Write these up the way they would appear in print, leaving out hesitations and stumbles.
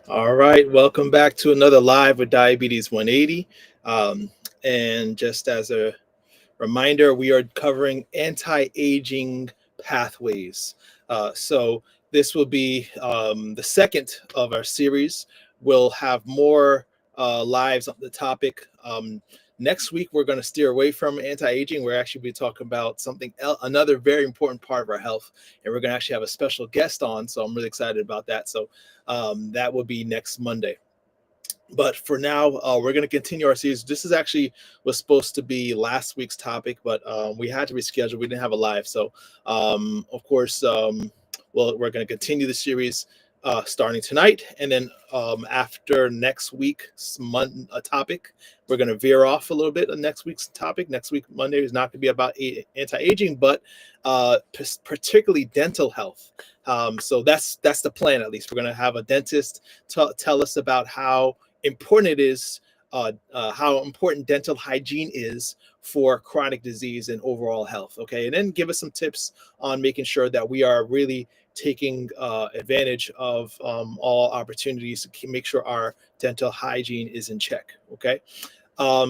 All right, welcome back to another live with Diabetes 180. Um, and just as a reminder, we are covering anti-aging pathways. So this will be the second of our series. We'll have more lives on the topic. Next week, we're going to steer away from anti-aging. We're actually be talking about something else, another very important part of our health, and we're going to actually have a special guest on. So I'm really excited about that. So that will be next Monday. But for now, we're going to continue our series. This is actually was supposed to be last week's topic, but we had to reschedule. We didn't have a live, so of course, well, we're going to continue the series starting tonight, and then after next week's topic, we're going to veer off a little bit of next week's topic. Next week, Monday, is not going to be about anti-aging, but particularly dental health. So that's the plan. At least we're going to have a dentist tell us about how important it is, how important dental hygiene is for chronic disease and overall health. Okay, and then give us some tips on making sure that we are really taking advantage of all opportunities to make sure our dental hygiene is in check. Okay.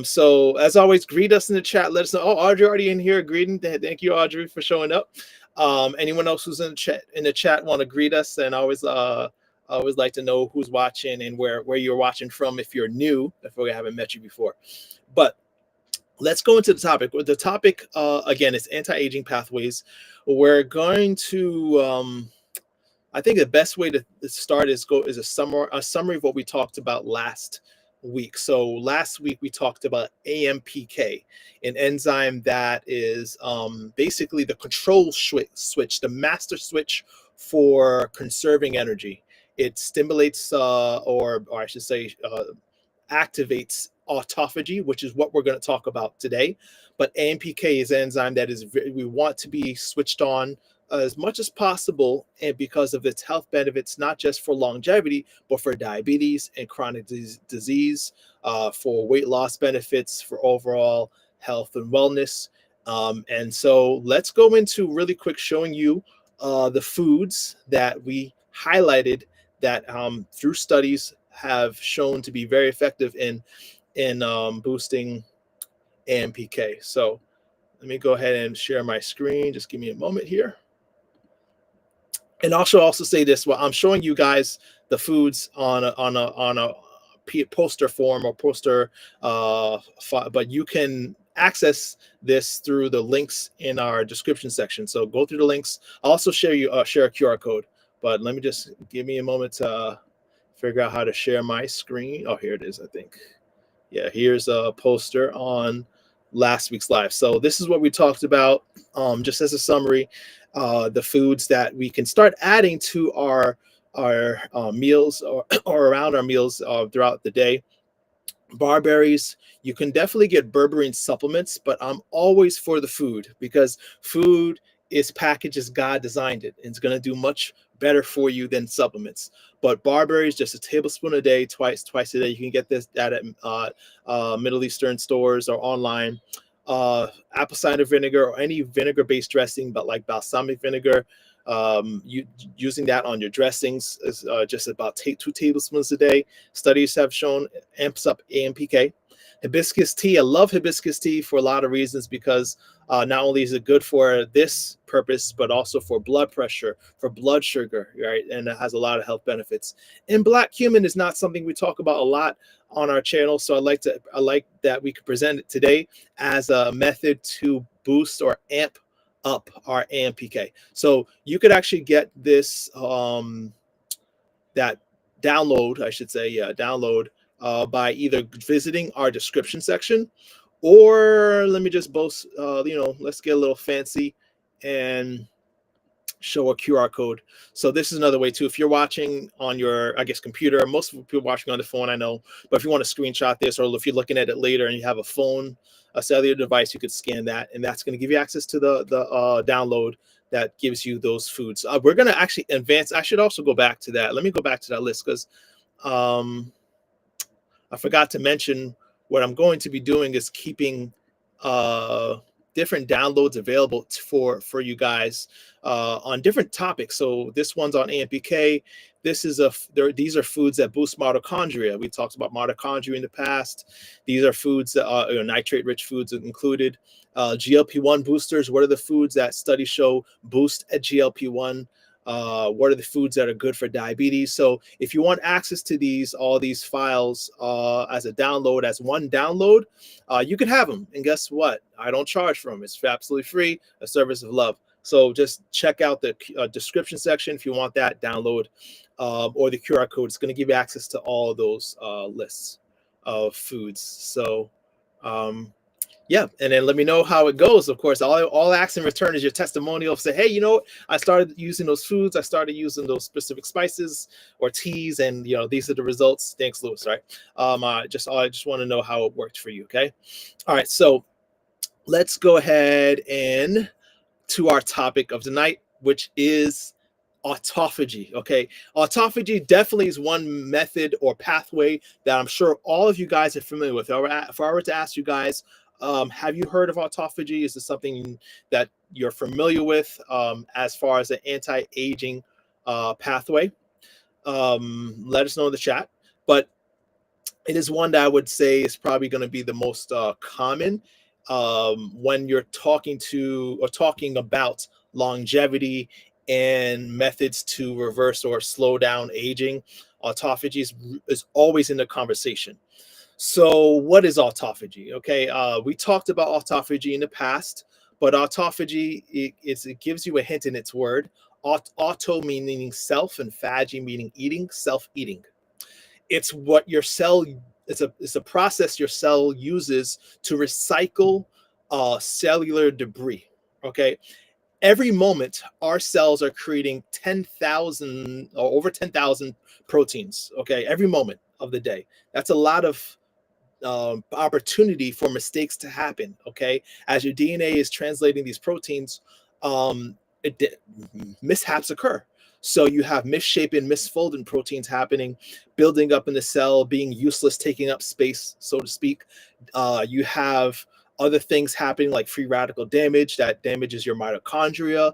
So as always, greet us in the chat. Let us know. Oh, Audrey already in here. Greeting. Thank you, Audrey, for showing up. Anyone else who's in the chat want to greet us, and I always like to know who's watching and where you're watching from if you're new, if we haven't met you before. But let's go into the topic. The topic again is anti-aging pathways. We're going to I think the best way to start is a summary of what we talked about last week. So last week we talked about AMPK, an enzyme that is basically the control switch, the master switch for conserving energy. It stimulates, or I should say, activates autophagy, which is what we're going to talk about today. But AMPK is an enzyme that we want to be switched on as much as possible, and because of its health benefits, not just for longevity, but for diabetes and chronic disease, for weight loss benefits, for overall health and wellness. And so let's go into really quick showing you the foods that we highlighted that through studies have shown to be very effective in boosting AMPK. So let me go ahead and share my screen. Just give me a moment here. And also say this: while I'm showing you guys the foods on a poster form or poster, but you can access this through the links in our description section. So go through the links. I'll also share a QR code. But let me just give me a moment to figure out how to share my screen. Oh, here it is, I think. Yeah, here's a poster on last week's live. So this is what we talked about, just as a summary, the foods that we can start adding to our meals or around our meals throughout the day. Barberries, you can definitely get berberine supplements, but I'm always for the food, because food is packaged as God designed it, and it's going to do much better for you than supplements. But barberries, just a tablespoon a day, twice a day. You can get this at Middle Eastern stores or online. Apple cider vinegar or any vinegar-based dressing, but like balsamic vinegar, using that on your dressings is just about 2 tablespoons a day. Studies have shown amps up AMPK. Hibiscus tea, I love hibiscus tea for a lot of reasons, because not only is it good for this purpose, but also for blood pressure, for blood sugar, right? And it has a lot of health benefits. And black cumin is not something we talk about a lot on our channel, so I like that we could present it today as a method to boost or amp up our AMPK. So you could actually get this that download, I should say, download by either visiting our description section, or let me just boast, let's get a little fancy and show a QR code. So this is another way too. If you're watching on your, I guess, computer, most people watching on the phone, I know, but if you want to screenshot this, or if you're looking at it later and you have a phone, a cellular device, you could scan that, and that's going to give you access to the download that gives you those foods. We're going to actually advance. I should also go back to that. Let me go back to that list, because I forgot to mention what I'm going to be doing is keeping different downloads available for you guys on different topics. So this one's on AMPK. these are foods that boost mitochondria. We talked about mitochondria in the past. These are foods that are, nitrate-rich foods included. GLP-1 boosters. What are the foods that studies show boost at GLP-1? What are the foods that are good for diabetes? So if you want access to all these files as a download, as one download, you can have them. And guess what? I don't charge for them. It's absolutely free, a service of love. So just check out the description section if you want that download, or the QR code. It's going to give you access to all of those lists of foods. So yeah, and then let me know how it goes. Of course, all I ask in return is your testimonial. Say, hey, I started using those foods. I started using those specific spices or teas, and these are the results. Thanks, Louis. Right? I just want to know how it worked for you. Okay. All right. So let's go ahead and to our topic of the night, which is autophagy. Okay, autophagy definitely is one method or pathway that I'm sure all of you guys are familiar with. If I were to ask you guys, have you heard of autophagy? Is this something that you're familiar with as far as an anti-aging pathway? Let us know in the chat. But it is one that I would say is probably going to be the most common when you're talking about longevity and methods to reverse or slow down aging. Autophagy is always in the conversation. So what is autophagy? Okay, we talked about autophagy in the past, but autophagy, it gives you a hint in its word. Auto meaning self, and phagy meaning eating, self-eating. It's what your cell, it's a process your cell uses to recycle cellular debris. Okay, every moment our cells are creating 10,000 or over 10,000 proteins. Okay, every moment of the day. That's a lot of opportunity for mistakes to happen. Okay, as your DNA is translating these proteins, mishaps occur. So you have misshapen, misfolded proteins happening, building up in the cell, being useless, taking up space, so to speak. You have other things happening like free radical damage that damages your mitochondria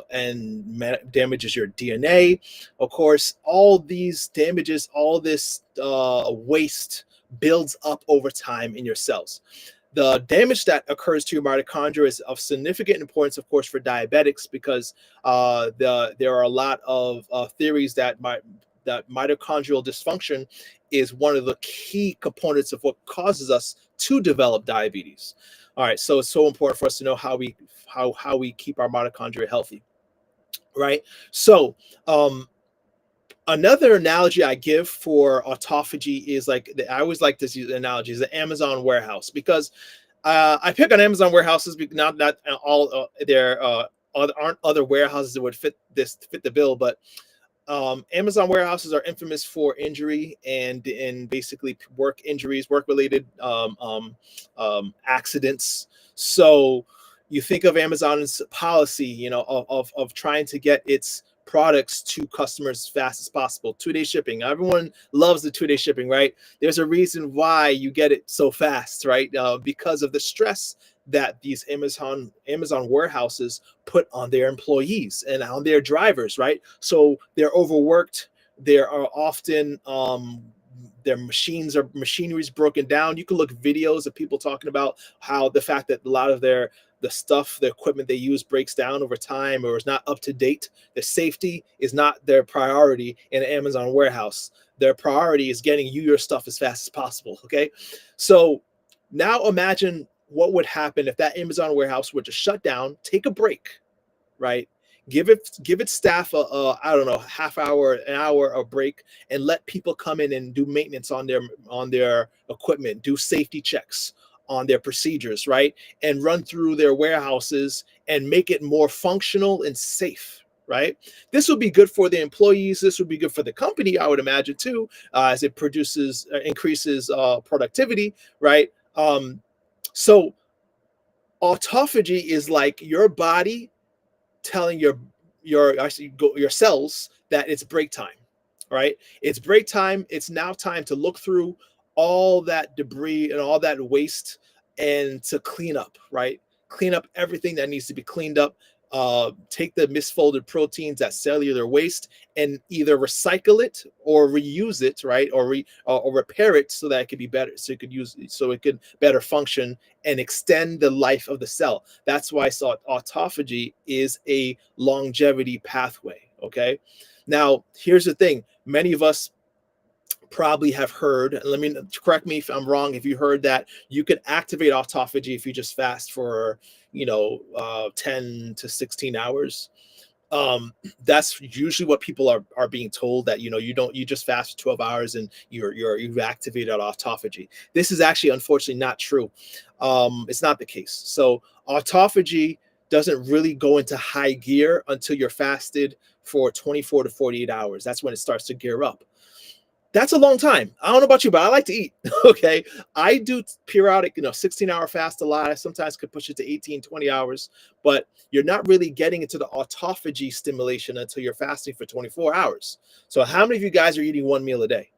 and damages your DNA. Of course, all these damages, all this waste builds up over time in your cells. The damage that occurs to your mitochondria is of significant importance, of course, for diabetics, because there are a lot of theories that mitochondrial dysfunction is one of the key components of what causes us to develop diabetes. All right, so it's so important for us to know how we keep our mitochondria healthy, right? So another analogy I give for autophagy is I always like to use the analogy is the Amazon warehouse, because I pick on Amazon warehouses because not all there aren't other warehouses that would fit the bill, but Amazon warehouses are infamous for injury and basically work injuries, work related accidents. So you think of Amazon's policy, of trying to get its products to customers as fast as possible. 2-day shipping. Everyone loves the 2-day shipping, right? There's a reason why you get it so fast, right? Because of the stress that these Amazon warehouses put on their employees and on their drivers, right? So they're overworked. There are often their machinery is broken down. You can look at videos of people talking about how the fact that a lot of the equipment they use breaks down over time or is not up to date. The safety is not their priority in an Amazon warehouse. Their priority is getting you your stuff as fast as possible. Okay, so now imagine what would happen if that Amazon warehouse were to shut down, take a break, right? Give its staff I don't know, half hour, an hour of break, and let people come in and do maintenance on their equipment, do safety checks on their procedures, right? And run through their warehouses and make it more functional and safe, right? This would be good for the employees. This would be good for the company, I would imagine too, as it increases productivity, right? So autophagy is like your body telling your cells that it's break time, right? It's break time. It's now time to look through all that debris and all that waste and to clean up, right? Clean up everything that needs to be cleaned up take the misfolded proteins, that cellular waste, and either recycle it or reuse it, right, or repair it so that it could be better, so it could use, so it could better function and extend the life of the cell. That's why autophagy is a longevity pathway. Okay, now here's the thing: many of us probably have heard, let me correct me if I'm wrong, if you heard that you could activate autophagy if you just fast for 10 to 16 hours. That's usually what people are being told, that you just fast for 12 hours and you've activated autophagy. This is actually unfortunately not true. It's not the case. So autophagy doesn't really go into high gear until you're fasted for 24 to 48 hours. That's when it starts to gear up. That's a long time. I don't know about you, but I like to eat. Okay. I do periodic, 16-hour fast a lot. I sometimes could push it to 18, 20 hours, but you're not really getting into the autophagy stimulation until you're fasting for 24 hours. So how many of you guys are eating one meal a day?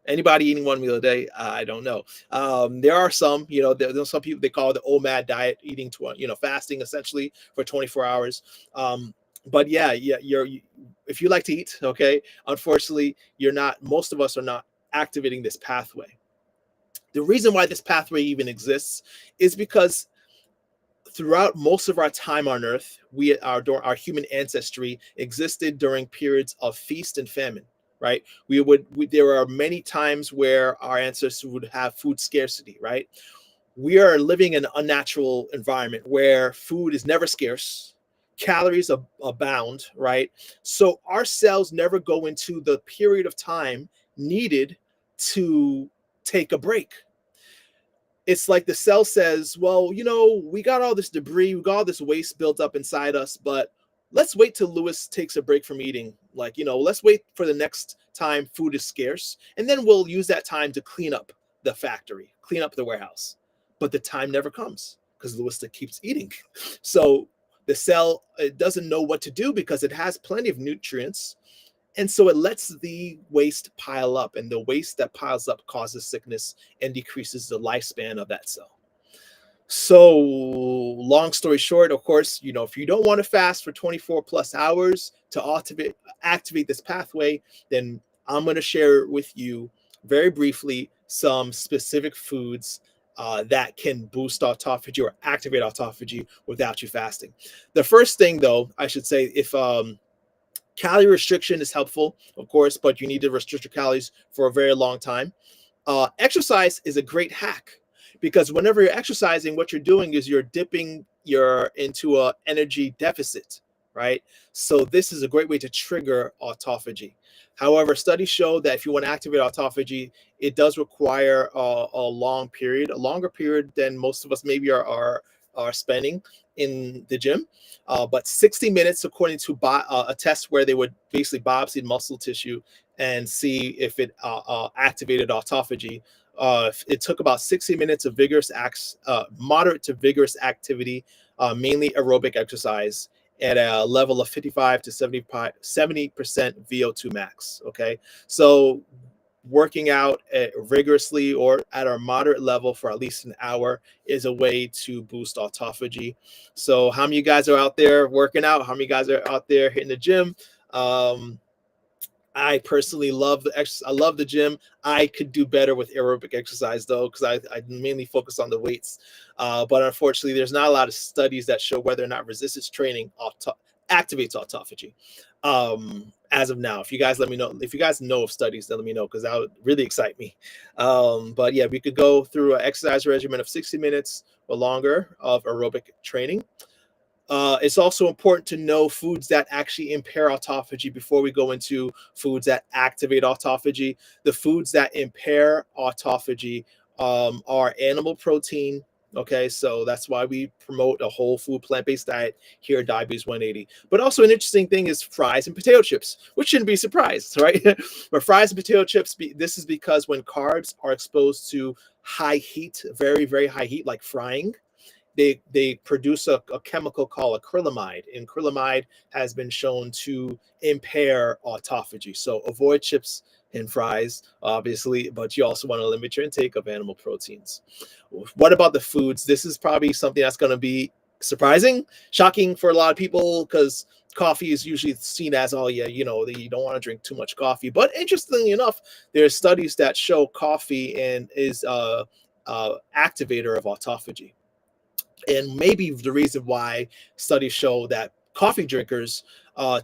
Anybody eating one meal a day? I don't know. There are some, there's some people, they call it the OMAD diet, eating, fasting essentially for 24 hours. But yeah, if you like to eat, okay, unfortunately, most of us are not activating this pathway. The reason why this pathway even exists is because throughout most of our time on Earth, our human ancestry existed during periods of feast and famine. Right? There are many times where our ancestors would have food scarcity. Right? We are living in an unnatural environment where food is never scarce, calories abound, right? So our cells never go into the period of time needed to take a break. It's like the cell says, well, we got all this debris, we got all this waste built up inside us, but let's wait till Lewis takes a break from eating. Like, let's wait for the next time food is scarce, and then we'll use that time to clean up the factory, clean up the warehouse. But the time never comes because Lewis keeps eating. So the cell, it doesn't know what to do because it has plenty of nutrients. And so it lets the waste pile up, and the waste that piles up causes sickness and decreases the lifespan of that cell. So long story short, of course, if you don't want to fast for 24 plus hours to activate this pathway, then I'm going to share with you very briefly some specific foods that can boost autophagy or activate autophagy without you fasting. The first thing, though, I should say, if calorie restriction is helpful, of course, but you need to restrict your calories for a very long time. Exercise is a great hack, because whenever you're exercising, what you're doing is you're dipping into a energy deficit, right? So this is a great way to trigger autophagy. However, studies show that if you want to activate autophagy, it does require a longer period than most of us maybe are spending in the gym. But 60 minutes, according to a test where they would basically biopsy muscle tissue and see if it activated autophagy. It took about 60 minutes of moderate to vigorous activity, mainly aerobic exercise, at a level of 55 to 70% VO2 max. Okay, so working out rigorously or at a moderate level for at least an hour is a way to boost autophagy. So how many of you guys are out there working out? How many guys are out there hitting the gym? I personally love I love the gym. I could do better with aerobic exercise, though, because I mainly focus on the weights. But unfortunately, there's not a lot of studies that show whether or not resistance training activates autophagy. As of now, if you guys let me know, if you guys know of studies, then let me know, because that would really excite me. But yeah, we could go through an exercise regimen of 60 minutes or longer of aerobic training. It's also important to know foods that actually impair autophagy before we go into foods that activate autophagy. The foods that impair autophagy are animal protein. Okay, so that's why we promote a whole food plant-based diet here at Diabetes 180. But also an interesting thing is fries and potato chips, which shouldn't be surprised, right? But fries and potato chips, this is because when carbs are exposed to high heat, very, very high heat, like frying, they produce a chemical called acrylamide, and acrylamide has been shown to impair autophagy. So avoid chips and fries, obviously, but you also want to limit your intake of animal proteins. What about the foods? This is probably something that's going to be Surprising, shocking for a lot of people, because coffee is usually seen as, oh yeah, you don't want to drink too much coffee. But interestingly enough, there's studies that show coffee and is activator of autophagy. And maybe the reason why studies show that coffee drinkers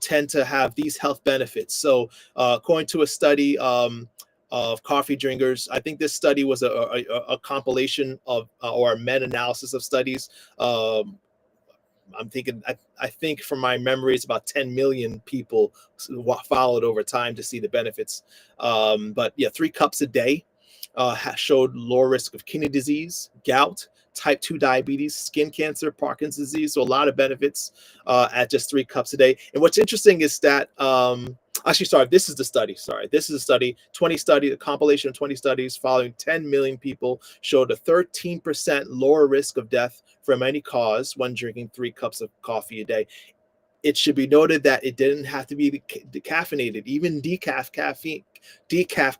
tend to have these health benefits. So, according to a study of coffee drinkers, I think this study was a compilation of or a meta-analysis of studies. I'm thinking, I think from my memory, it's about 10 million people followed over time to see the benefits. But yeah, 3 cups a day showed lower risk of kidney disease, gout, type 2 diabetes, skin cancer, Parkinson's disease. So a lot of benefits at just 3 cups a day. And what's interesting is that, actually, sorry, this is the study. Sorry, this is a study, 20 study, a compilation of 20 studies following 10 million people showed a 13% lower risk of death from any cause when drinking 3 cups of coffee a day. It should be noted that it didn't have to be decaffeinated. Even decaf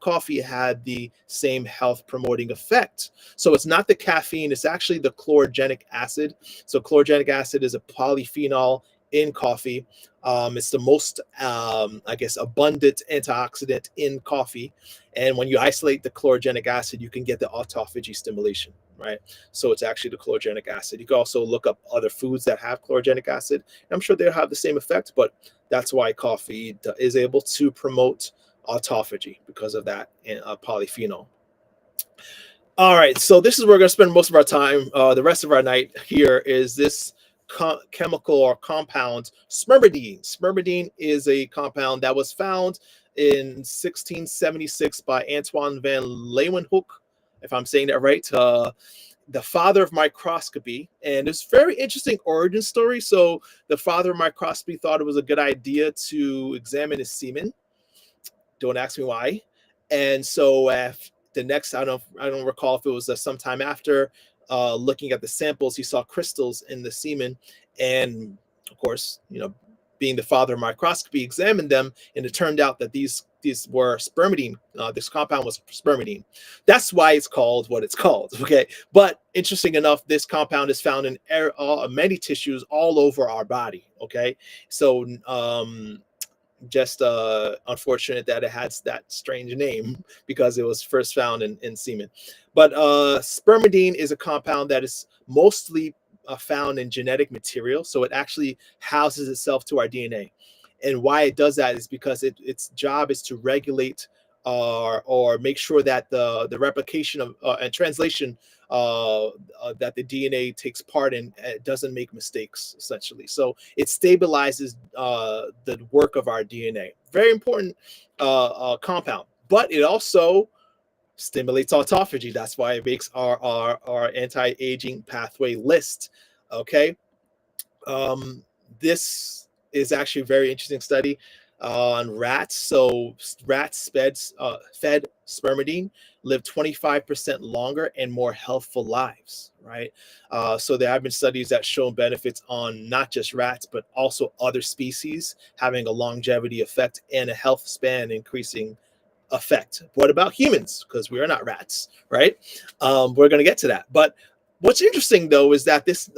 coffee had the same health promoting effect. So it's not the caffeine, it's actually the chlorogenic acid. So chlorogenic acid is a polyphenol in coffee. It's the most, I guess, abundant antioxidant in coffee. And when you isolate the chlorogenic acid, you can get the autophagy stimulation, right? So it's actually the chlorogenic acid. You can also look up other foods that have chlorogenic acid. I'm sure they'll have the same effect, but that's why coffee is able to promote autophagy, because of that polyphenol. All right, so this is where we're going to spend most of our time. The rest of our night here is this chemical or compound, spermidine. Spermidine is a compound that was found in 1676 by Antoine van Leeuwenhoek, if I'm saying that right, the father of microscopy. And it's a very interesting origin story. So the father of microscopy thought it was a good idea to examine his semen. Don't ask me why. And so the next, I don't recall if it was sometime after, looking at the samples, he saw crystals in the semen, and of course, being the father of microscopy, examined them, and it turned out that these were spermidine. This compound was spermidine. That's why it's called what it's called. Okay, but interesting enough, this compound is found in many tissues all over our body. Okay, so just unfortunate that it has that strange name because it was first found in semen. But spermidine is a compound that is mostly found in genetic material, so it actually houses itself to our DNA. And why it does that is because its job is to regulate or make sure that the replication of and translation that the DNA takes part in doesn't make mistakes, essentially. So it stabilizes the work of our DNA. Very important compound, but it also stimulates autophagy. That's why it makes our anti-aging pathway list. Okay, this is actually a very interesting study on rats. So rats fed spermidine live 25% longer and more healthful lives, right? So there have been studies that show benefits on not just rats, but also other species having a longevity effect and a health span increasing effect. What about humans? Because we are not rats, right? We're going to get to that. But what's interesting though is that this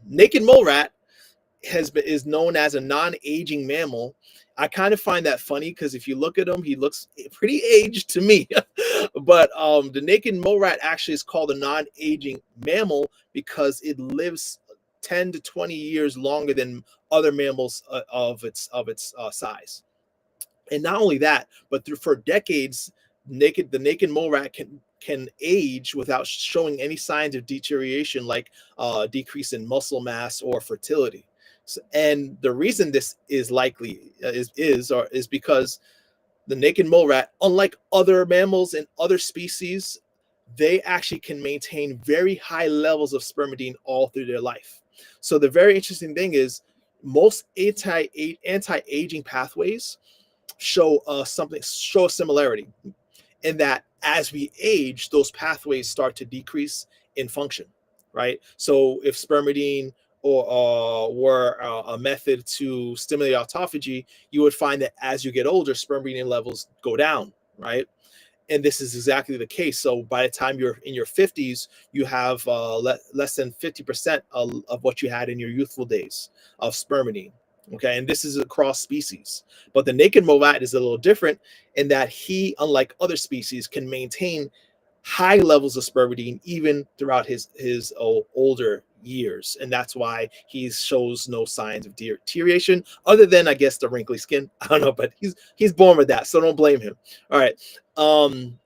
naked mole rat is known as a non-aging mammal. I kind of find that funny because if you look at him, he looks pretty aged to me. But the naked mole rat actually is called a non-aging mammal because it lives 10 to 20 years longer than other mammals of its size. And not only that, but for decades, the naked mole rat can age without showing any signs of deterioration, like decrease in muscle mass or fertility. So, and the reason this is likely is because the naked mole rat, unlike other mammals and other species, they actually can maintain very high levels of spermidine all through their life. So the very interesting thing is most anti-aging pathways show a similarity in that as we age, those pathways start to decrease in function, right? So if spermidine or were a method to stimulate autophagy, you would find that as you get older, spermidine levels go down, right? And this is exactly the case. So by the time you're in your 50s, you have less than 50% of what you had in your youthful days of spermidine. Okay, and this is across species. But the naked movat is a little different in that he, unlike other species, can maintain high levels of spermidine even throughout his older years, and that's why he shows no signs of deterioration, other than I guess the wrinkly skin. I don't know, but he's born with that, so don't blame him. All right. Um,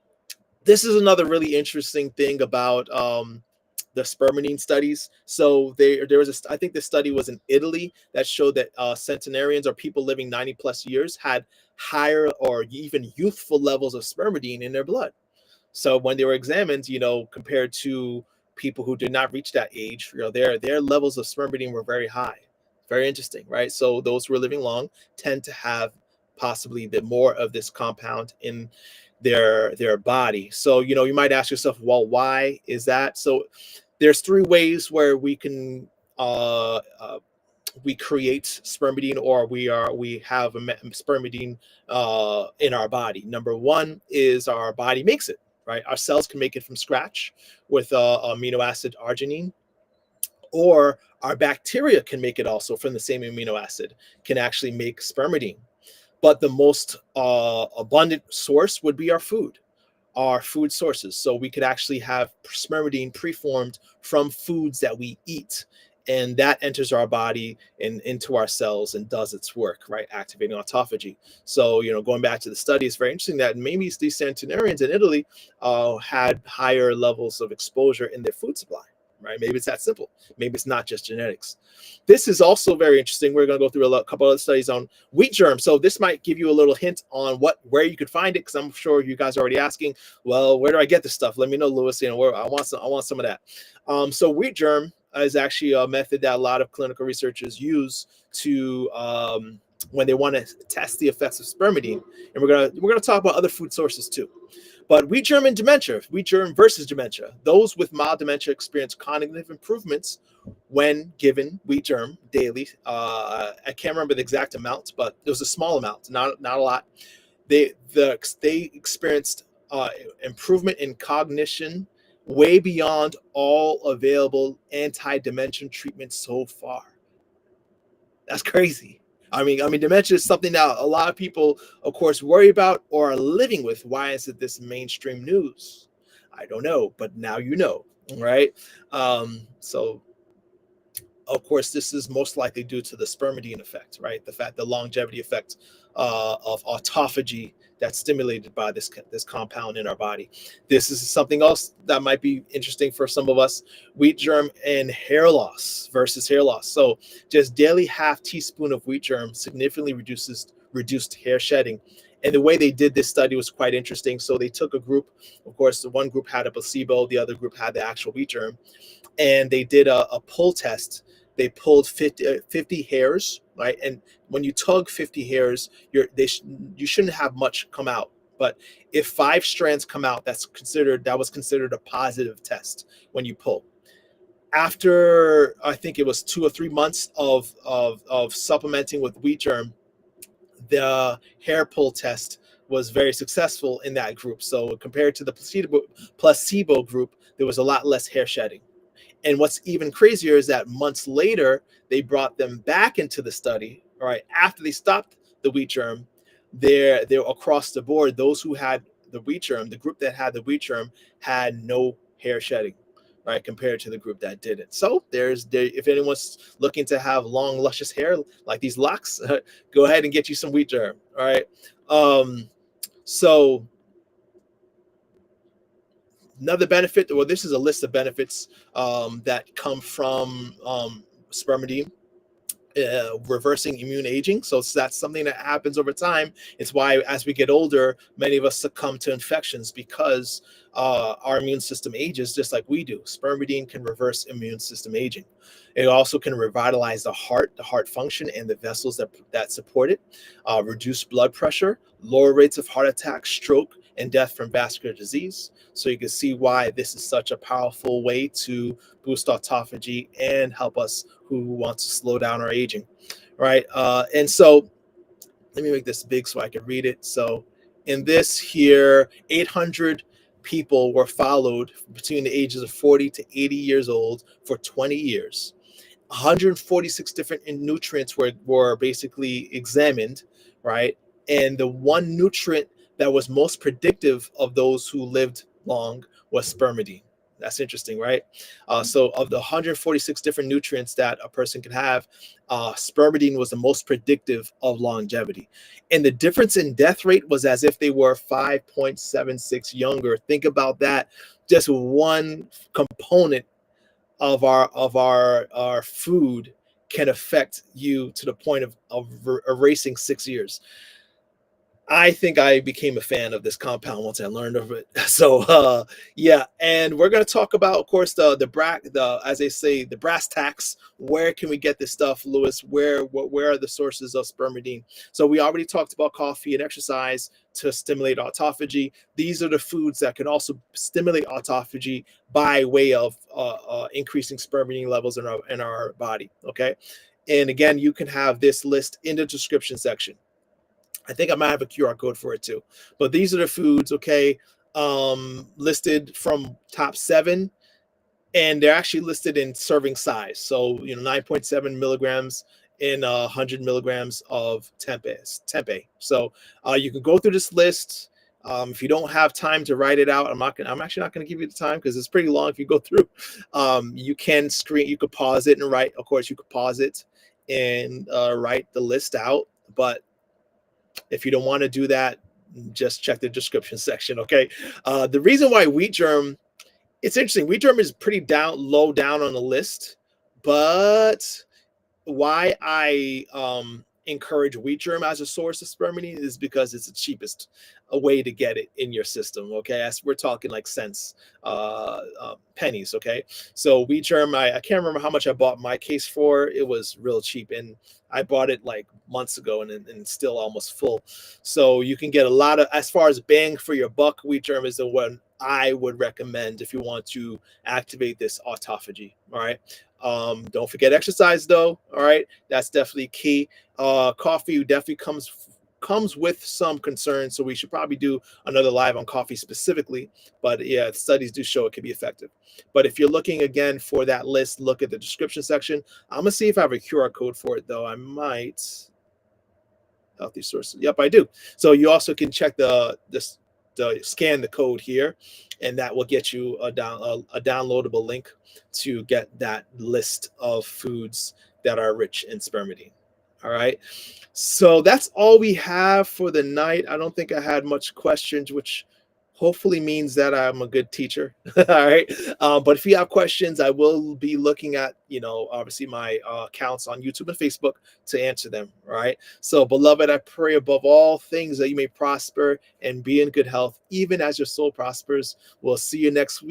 this is another really interesting thing about the spermidine studies. So there was I think the study was in Italy that showed that centenarians or people living 90 plus years had higher or even youthful levels of spermidine in their blood. So when they were examined, compared to people who did not reach that age, their levels of spermidine were very high. Very interesting, right? So those who are living long tend to have possibly the more of this compound in their body. So you might ask yourself, well, why is that? So there's three ways where uh, uh, we create spermidine, or we have spermidine in our body. Number one is our body makes it, right? Our cells can make it from scratch with amino acid arginine, or our bacteria can make it also from the same amino acid, can actually make spermidine. But the most abundant source would be our food sources. So we could actually have spermidine preformed from foods that we eat. And that enters our body and into our cells and does its work, right? Activating autophagy. So, going back to the study, it's very interesting that maybe these centenarians in Italy had higher levels of exposure in their food supply, right? Maybe it's that simple. Maybe it's not just genetics. This is also very interesting. We're going to go through a couple other studies on wheat germ. So this might give you a little hint on where you could find it, because I'm sure you guys are already asking, well, where do I get this stuff? Let me know, Lewis. Where I want some of that. So wheat germ is actually a method that a lot of clinical researchers use to when they want to test the effects of spermidine. And we're gonna talk about other food sources too. But wheat germ and dementia, wheat germ versus dementia. Those with mild dementia experience cognitive improvements when given wheat germ daily. I can't remember the exact amount, but it was a small amount, not a lot. They experienced improvement in cognition way beyond all available anti-dementia treatments so far. That's crazy. I mean, dementia is something that a lot of people, of course, worry about or are living with. Why is it this mainstream news? I don't know, but now you know, right? So of course, this is most likely due to the spermidine effect, right? The longevity effect of autophagy that's stimulated by this compound in our body. This is something else that might be interesting for some of us: wheat germ and hair loss versus hair loss. So, just daily half teaspoon of wheat germ significantly reduced hair shedding. And the way they did this study was quite interesting. So they took a group, of course, the one group had a placebo, the other group had the actual wheat germ, and they did a pull test. They pulled 50 hairs, right? And when you tug 50 hairs, you shouldn't have much come out. But if 5 strands come out, that was considered a positive test when you pull. After I think it was 2 or 3 months of supplementing with wheat germ, the hair pull test was very successful in that group. So compared to the placebo group, there was a lot less hair shedding. And what's even crazier is that months later, they brought them back into the study, all right, after they stopped the wheat germ. They're across the board. Those who had the wheat germ, the group that had the wheat germ, had no hair shedding, right, compared to the group that didn't. So if anyone's looking to have long, luscious hair like these locks, go ahead and get you some wheat germ, all right. So another benefit, well, this is a list of benefits that come from spermidine. Reversing immune aging. So that's something that happens over time. It's why as we get older, many of us succumb to infections, because our immune system ages just like we do. Spermidine can reverse immune system aging. It also can revitalize the heart function and the vessels that support it, reduce blood pressure, lower rates of heart attack, stroke, and death from vascular disease. So you can see why this is such a powerful way to boost autophagy and help us who want to slow down our aging, right? And so let me make this big so I can read it. So In this here, 800 people were followed between the ages of 40 to 80 years old for 20 years. 146 different nutrients were basically examined, right? And the one nutrient that was most predictive of those who lived long was spermidine. That's interesting, right? So, of the 146 different nutrients that a person can have, spermidine was the most predictive of longevity. And the difference in death rate was as if they were 5.76 younger. Think about that. Just one component of our food can affect you to the point of erasing 6 years. I think I became a fan of this compound once I learned of it. So yeah, and we're gonna talk about, of course, the as they say, the brass tacks. Where can we get this stuff, Lewis? Where are the sources of spermidine? So we already talked about coffee and exercise to stimulate autophagy. These are the foods that can also stimulate autophagy by way of increasing spermidine levels in our body. Okay, and again, you can have this list in the description section. I think I might have a QR code for it too. But these are the foods, okay, listed from top 7, and they're actually listed in serving size. So, 9.7 milligrams in 100 milligrams of tempeh. So you can go through this list. If you don't have time to write it out, I'm actually not gonna give you the time because it's pretty long. If you go through, you could pause it and write. Of course, you could pause it and write the list out. But if you don't want to do that, just check the description section. Okay. The reason why wheat germ, it's interesting. Wheat germ is pretty low down on the list, but why I encourage wheat germ as a source of spermidine is because it's the cheapest a way to get it in your system. Okay, as we're talking like cents, pennies. Okay, so wheat germ, I can't remember how much I bought my case for. It was real cheap, and I bought it like months ago, and still almost full. So you can get a lot of, as far as bang for your buck. Wheat germ is the one I would recommend if you want to activate this autophagy. All right. Don't forget exercise though. All right, that's definitely key. Coffee definitely comes with some concerns, so we should probably do another live on coffee specifically. But yeah, studies do show it can be effective. But if you're looking again for that list, look at the description section. I'm gonna see if I have a QR code for it though. I might. Healthy sources. Yep, I do. So you also can check the scan the code here, and that will get you a downloadable link to get that list of foods that are rich in spermidine. All right. So that's all we have for the night. I don't think I had much questions, which hopefully means that I'm a good teacher. All right. But if you have questions, I will be looking at, obviously my accounts on YouTube and Facebook to answer them. All right. So, beloved, I pray above all things that you may prosper and be in good health, even as your soul prospers. We'll see you next week.